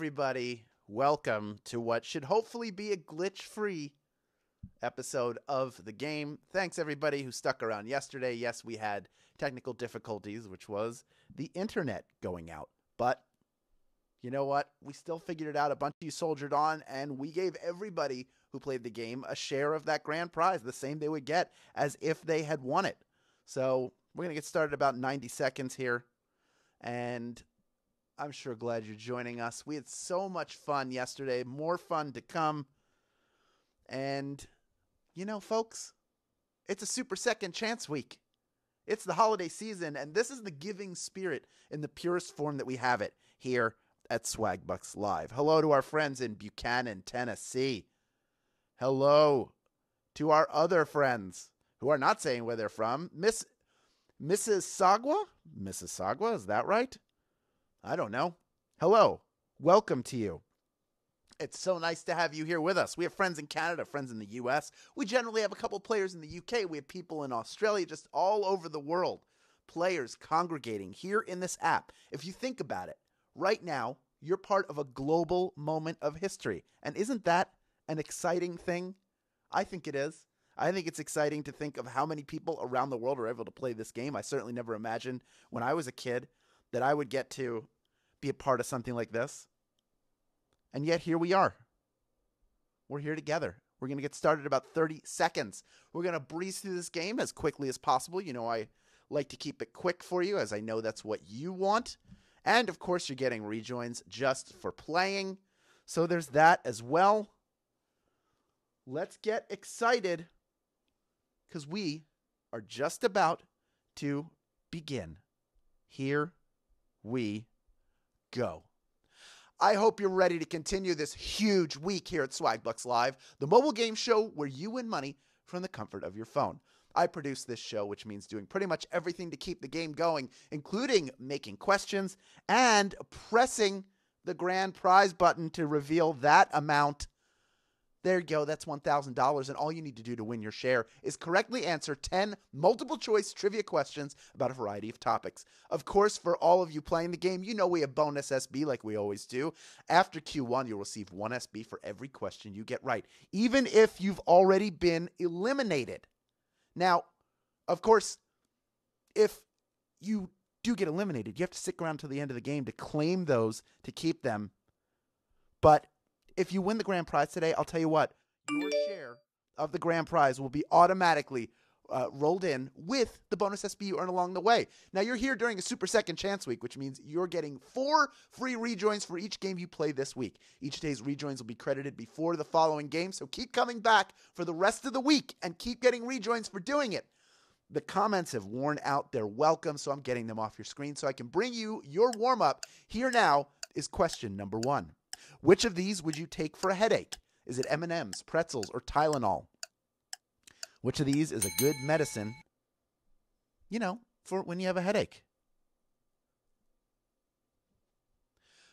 everybody. Welcome to what should hopefully be a glitch-free episode of the game. Thanks, everybody who stuck around yesterday. Yes, we had technical difficulties, which was the internet going out. But you know what? We still figured it out. A bunch of you soldiered on, and we gave everybody who played the game a share of that grand prize, the same they would get as if they had won it. So we're going to get started in about 90 seconds here. And I'm sure glad you're joining us. We had so much fun yesterday, more fun to come. And, you know, folks, it's a super second chance week. It's the holiday season, and this is the giving spirit in the purest form that we have it here at Swagbucks Live. Hello to our friends in Buchanan, Tennessee. Hello to our other friends who are not saying where they're from. Mississauga? Mississauga, is that right? I don't know. Hello. Welcome to you. It's so nice to have you here with us. We have friends in Canada, friends in the U.S. We generally have a couple players in the U.K. We have people in Australia, just all over the world. Players congregating here in this app. If you think about it, right now, you're part of a global moment of history. And isn't that an exciting thing? I think it is. I think it's exciting to think of how many people around the world are able to play this game. I certainly never imagined when I was a kid that I would get to be a part of something like this. And yet here we are. We're here together. We're going to get started in about 30 seconds. We're going to breeze through this game as quickly as possible. You know, I like to keep it quick for you, as I know that's what you want. And, of course, you're getting rejoins just for playing. So there's that as well. Let's get excited, because we are just about to begin. Here we go. I hope you're ready to continue this huge week here at Swagbucks Live, the mobile game show where you win money from the comfort of your phone. I produce this show, which means doing pretty much everything to keep the game going, including making questions and pressing the grand prize button to reveal that amount. There you go. That's $1,000. And all you need to do to win your share is correctly answer 10 multiple choice trivia questions about a variety of topics. Of course, for all of you playing the game, you know we have bonus SB like we always do. After Q1, you'll receive 1 SB for every question you get right, even if you've already been eliminated. Now, of course, if you do get eliminated, you have to stick around to the end of the game to claim those, to keep them. But if you win the grand prize today, I'll tell you what, your share of the grand prize will be automatically rolled in with the bonus SB you earn along the way. Now, you're here during a super second chance week, which means you're getting 4 free rejoins for each game you play this week. Each day's rejoins will be credited before the following game, so keep coming back for the rest of the week and keep getting rejoins for doing it. The comments have worn out their welcome, so I'm getting them off your screen so I can bring you your warm-up. Here now is question number 1. Which of these would you take for a headache? Is it M&Ms, pretzels, or Tylenol? Which of these is a good medicine, you know, for when you have a headache?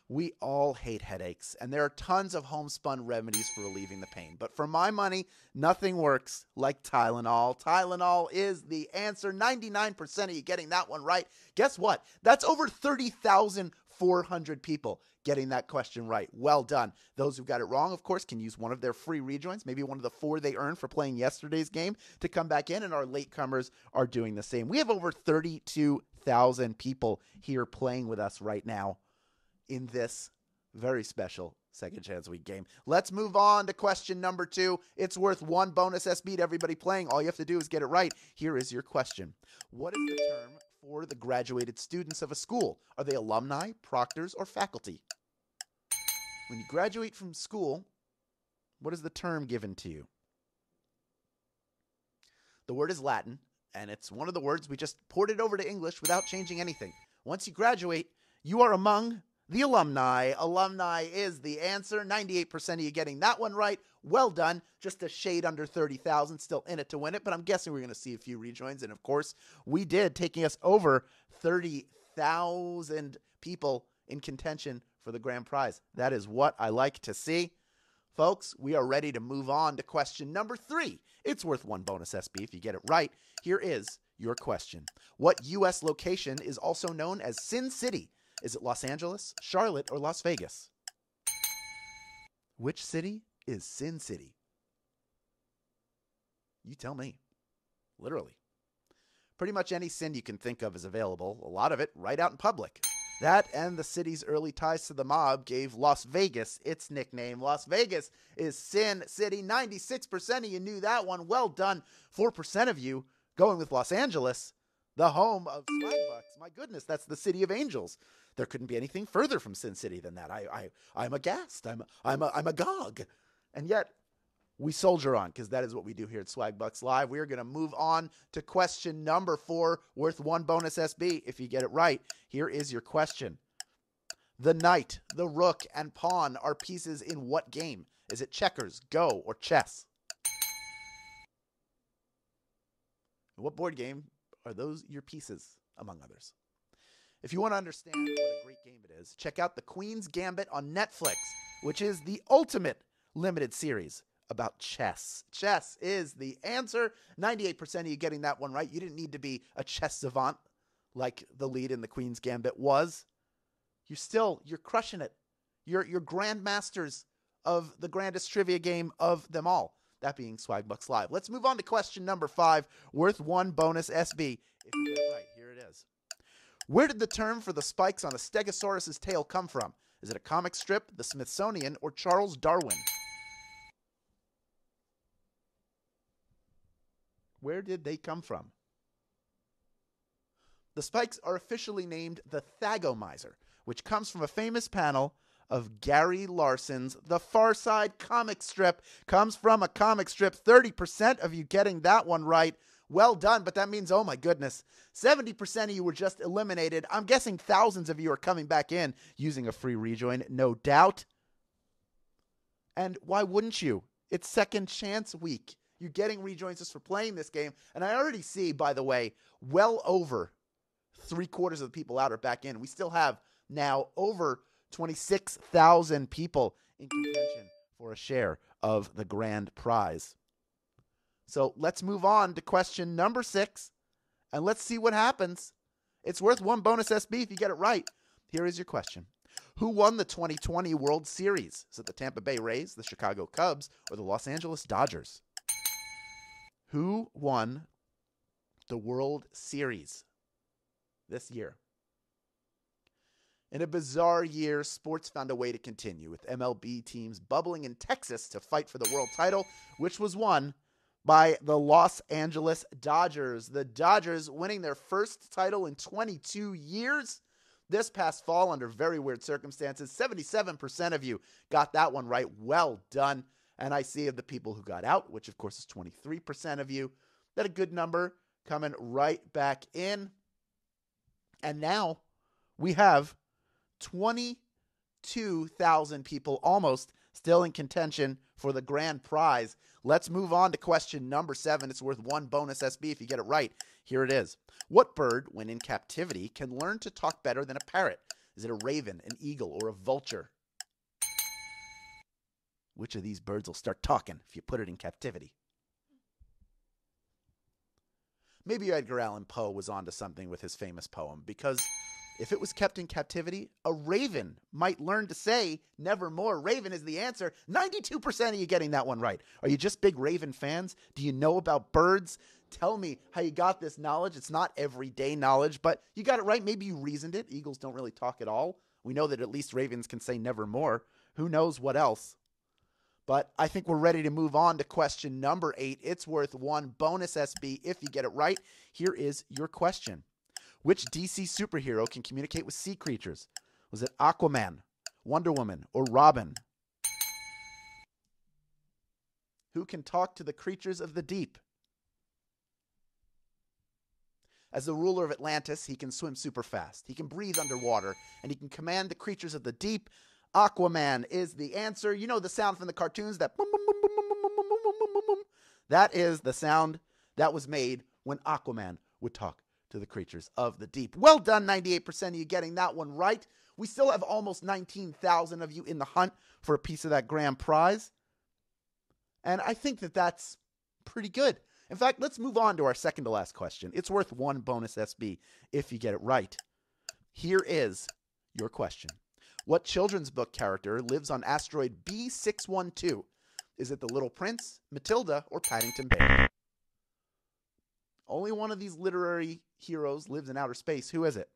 We all hate headaches, and there are tons of homespun remedies for relieving the pain. But for my money, nothing works like Tylenol. Tylenol is the answer. 99% of you getting that one right. Guess what? That's over 30,400 people getting that question right. Well done. Those who got it wrong, of course, can use one of their free rejoins, maybe one of the 4 they earned for playing yesterday's game, to come back in, and our latecomers are doing the same. We have over 32,000 people here playing with us right now in this very special second chance week game. Let's move on to question number 2. It's worth 1 bonus SB to everybody playing. All you have to do is get it right. Here is your question. What is the term for the graduated students of a school? Are they alumni, proctors, or faculty? When you graduate from school, what is the term given to you? The word is Latin, and it's one of the words we just ported over to English without changing anything. Once you graduate, you are among the alumni. Alumni is the answer. 98% of you getting that one right. Well done. Just a shade under 30,000. Still in it to win it, but I'm guessing we're going to see a few rejoins. And, of course, we did, taking us over 30,000 people in contention for the grand prize. That is what I like to see. Folks, we are ready to move on to question number 3. It's worth 1 bonus SB if you get it right. Here is your question. What U.S. location is also known as Sin City? Is it Los Angeles, Charlotte, or Las Vegas? Which city is Sin City? You tell me. Literally. Pretty much any sin you can think of is available, a lot of it right out in public. That and the city's early ties to the mob gave Las Vegas its nickname. Las Vegas is Sin City. 96% of you knew that one. Well done. 4% of you going with Los Angeles, the home of Swagbucks. My goodness, that's the city of angels. There couldn't be anything further from Sin City than that. I'm aghast. I'm agog. And yet, we soldier on, because that is what we do here at Swagbucks Live. We are going to move on to question number 4, worth 1 bonus SB. If you get it right, here is your question. The knight, the rook, and pawn are pieces in what game? Is it checkers, Go, or chess? What board game are those your pieces, among others? If you want to understand what a great game it is, check out The Queen's Gambit on Netflix, which is the ultimate limited series about chess. Chess is the answer. 98% of you getting that one right. You didn't need to be a chess savant like the lead in The Queen's Gambit was. You're crushing it. You're grandmasters of the grandest trivia game of them all. That being Swagbucks Live. Let's move on to question number 5, worth 1 bonus SB. If you get it right, here it is. Where did the term for the spikes on a stegosaurus's tail come from? Is it a comic strip, the Smithsonian, or Charles Darwin? Where did they come from? The spikes are officially named the Thagomizer, which comes from a famous panel of Gary Larson's The Far Side comic strip. Comes from a comic strip. 30% of you getting that one right. Well done, but that means, oh my goodness, 70% of you were just eliminated. I'm guessing thousands of you are coming back in using a free rejoin, no doubt. And why wouldn't you? It's second chance week. You're getting rejoins just for playing this game. And I already see, by the way, well over 3/4 of the people out are back in. We still have now over 26,000 people in contention for a share of the grand prize. So let's move on to question number 6, and let's see what happens. It's worth 1 bonus SB if you get it right. Here is your question. Who won the 2020 World Series? Is it the Tampa Bay Rays, the Chicago Cubs, or the Los Angeles Dodgers? Who won the World Series this year? In a bizarre year, sports found a way to continue, with MLB teams bubbling in Texas to fight for the world title, which was won by the Los Angeles Dodgers. The Dodgers winning their first title in 22 years this past fall under very weird circumstances. 77% of you got that one right. Well done. And I see of the people who got out, which of course is 23% of you, that a good number coming right back in. And now we have 22,000 people almost still in contention for the grand prize. Let's move on to question number 7. It's worth 1 bonus SB if you get it right. Here it is. What bird, when in captivity, can learn to talk better than a parrot? Is it a raven, an eagle, or a vulture? Which of these birds will start talking if you put it in captivity? Maybe Edgar Allan Poe was onto something with his famous poem, because if it was kept in captivity, a raven might learn to say nevermore. Raven is the answer. 92% of you getting that one right. Are you just big Raven fans? Do you know about birds? Tell me how you got this knowledge. It's not everyday knowledge, but you got it right. Maybe you reasoned it. Eagles don't really talk at all. We know that at least ravens can say nevermore. Who knows what else? But I think we're ready to move on to question number 8. It's worth 1 bonus SB if you get it right. Here is your question. Which DC superhero can communicate with sea creatures? Was it Aquaman, Wonder Woman, or Robin? Who can talk to the creatures of the deep? As the ruler of Atlantis, he can swim super fast. He can breathe underwater, and he can command the creatures of the deep. Aquaman is the answer. You know the sound from the cartoons, that boom, boom, boom, boom, boom, boom, boom, boom, boom, boom, boom. That is the sound that was made when Aquaman would talk to the creatures of the deep. Well done, 98% of you getting that one right. We still have almost 19,000 of you in the hunt for a piece of that grand prize. And I think that that's pretty good. In fact, let's move on to our second to last question. It's worth 1 bonus SB if you get it right. Here is your question. What children's book character lives on asteroid B612? Is it The Little Prince, Matilda, or Paddington Bear? Only one of these literary heroes lives in outer space. Who is it?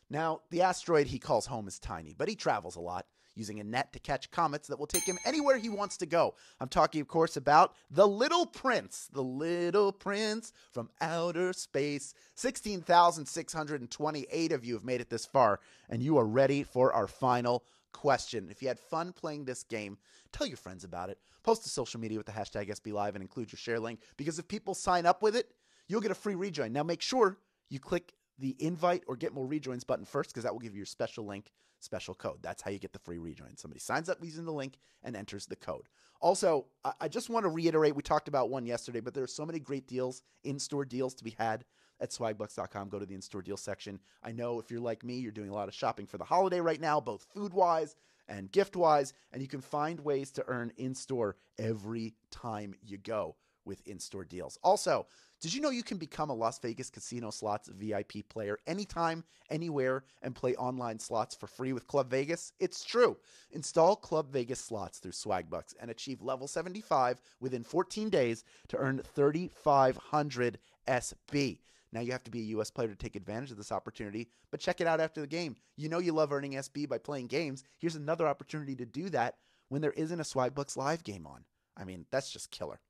Now, the asteroid he calls home is tiny, but he travels a lot, using a net to catch comets that will take him anywhere he wants to go. I'm talking, of course, about The Little Prince. The Little Prince from outer space. 16,628 of you have made it this far, and you are ready for our final question. If you had fun playing this game, tell your friends about it. Post to social media with the hashtag SBLive and include your share link, because if people sign up with it, you'll get a free rejoin. Now, make sure you click the invite or get more rejoins button first, because that will give you your special link, special code. That's how you get the free rejoin. Somebody signs up using the link and enters the code. Also, I just want to reiterate, we talked about one yesterday, but there are so many great deals, in-store deals to be had at swagbucks.com. Go to the in-store deal section. I know if you're like me, you're doing a lot of shopping for the holiday right now, both food-wise and gift-wise, and you can find ways to earn in-store every time you go with in-store deals. Also, did you know you can become a Las Vegas Casino Slots VIP player anytime, anywhere, and play online slots for free with Club Vegas? It's true. Install Club Vegas Slots through Swagbucks and achieve level 75 within 14 days to earn 3,500 SB. Now, you have to be a U.S. player to take advantage of this opportunity, but check it out after the game. You know you love earning SB by playing games. Here's another opportunity to do that when there isn't a Swagbucks live game on. I mean, that's just killer.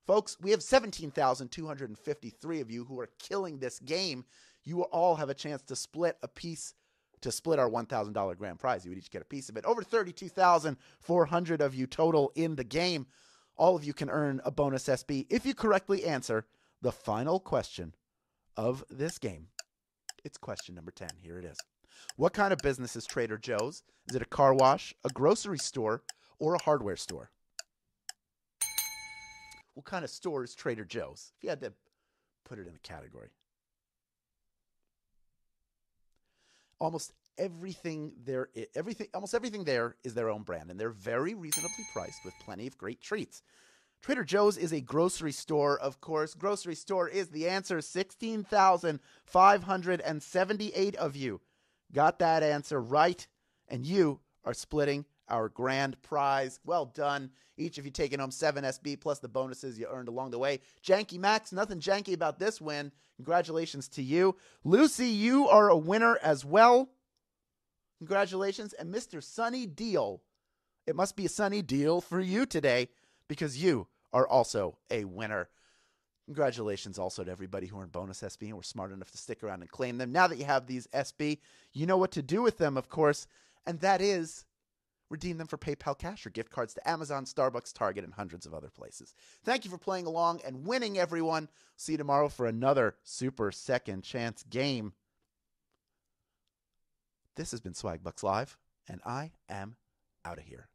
Folks, we have 17,253 of you who are killing this game. You will all have a chance to split our $1,000 grand prize. You would each get a piece of it. Over 32,400 of you total in the game. All of you can earn a bonus SB if you correctly answer the final question of this game. It's question number 10. Here it is. What kind of business is Trader Joe's? Is it a car wash, a grocery store, or a hardware store? What kind of store is Trader Joe's? If you had to put it in a category. Almost everything there is their own brand, and they're very reasonably priced with plenty of great treats. Trader Joe's is a grocery store, of course. Grocery store is the answer. 16,578 of you got that answer right, and you are splitting our grand prize. Well done. Each of you taking home 7 SB plus the bonuses you earned along the way. Janky Max, nothing janky about this win. Congratulations to you. Lucy, you are a winner as well. Congratulations. And Mr. Sunny Deal, it must be a sunny deal for you today, because you are also a winner. Congratulations also to everybody who earned bonus SB and were smart enough to stick around and claim them. Now that you have these SB, you know what to do with them, of course, and that is redeem them for PayPal cash or gift cards to Amazon, Starbucks, Target, and hundreds of other places. Thank you for playing along and winning, everyone. See you tomorrow for another Super Second Chance game. This has been Swagbucks Live, and I am out of here.